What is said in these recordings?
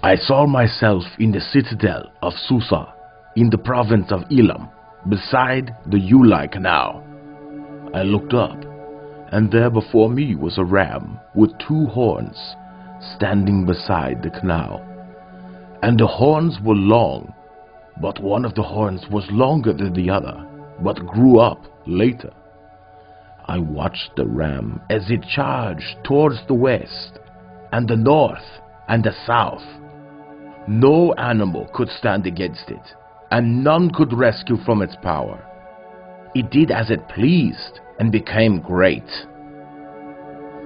I saw myself in the citadel of Susa, in the province of Elam, beside the Ulai Canal. I looked up, and there before me was a ram with 2 horns, standing beside the canal. And the horns were long, but one of the horns was longer than the other, but grew up later. I watched the ram as it charged towards the west, and the north, and the south. No animal could stand against it, and none could rescue from its power. It did as it pleased, and became great.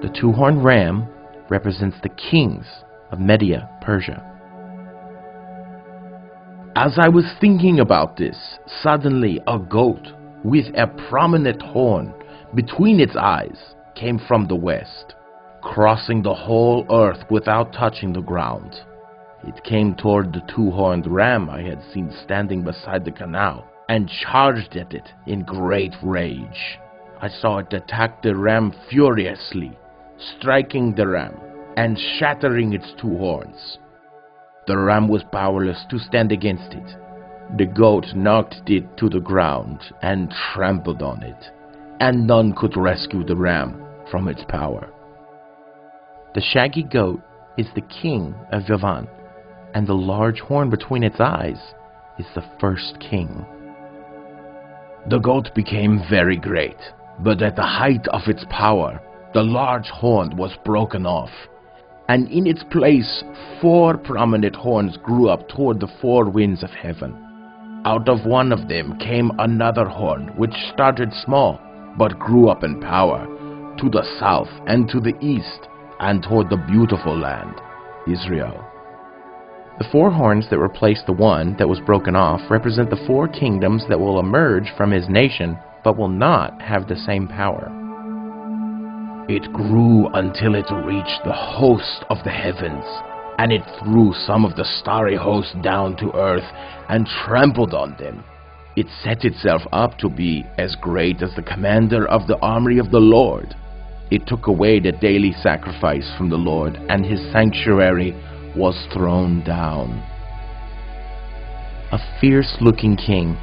The 2-horned ram represents the kings of Media, Persia. As I was thinking about this, suddenly a goat with a prominent horn between its eyes came from the west, crossing the whole earth without touching the ground. It came toward the 2-horned ram I had seen standing beside the canal and charged at it in great rage. I saw it attack the ram furiously, striking the ram and shattering its 2 horns. The ram was powerless to stand against it. The goat knocked it to the ground and trampled on it, and none could rescue the ram from its power. The shaggy goat is the king of Yavan, and the large horn between its eyes is the first king. The goat became very great, but at the height of its power, the large horn was broken off, and in its place 4 prominent horns grew up toward the 4 winds of heaven. Out of one of them came another horn, which started small, but grew up in power, to the south and to the east, and toward the beautiful land, Israel. The 4 horns that replace the one that was broken off represent the 4 kingdoms that will emerge from his nation, but will not have the same power. It grew until it reached the host of the heavens, and it threw some of the starry host down to earth and trampled on them. It set itself up to be as great as the commander of the army of the Lord. It took away the daily sacrifice from the Lord, and his sanctuary was thrown down. A fierce-looking king,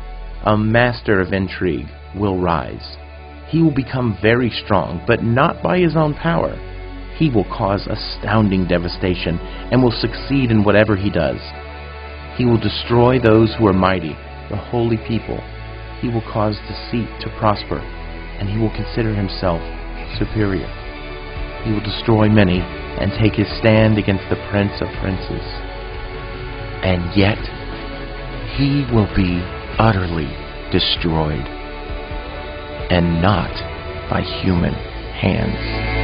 a master of intrigue, will rise. He will become very strong, but not by his own power. He will cause astounding devastation and will succeed in whatever he does. He will destroy those who are mighty, the holy people. He will cause deceit to prosper, and he will consider himself superior. He will destroy many and take his stand against the Prince of Princes. And yet, he will be utterly destroyed, and not by human hands.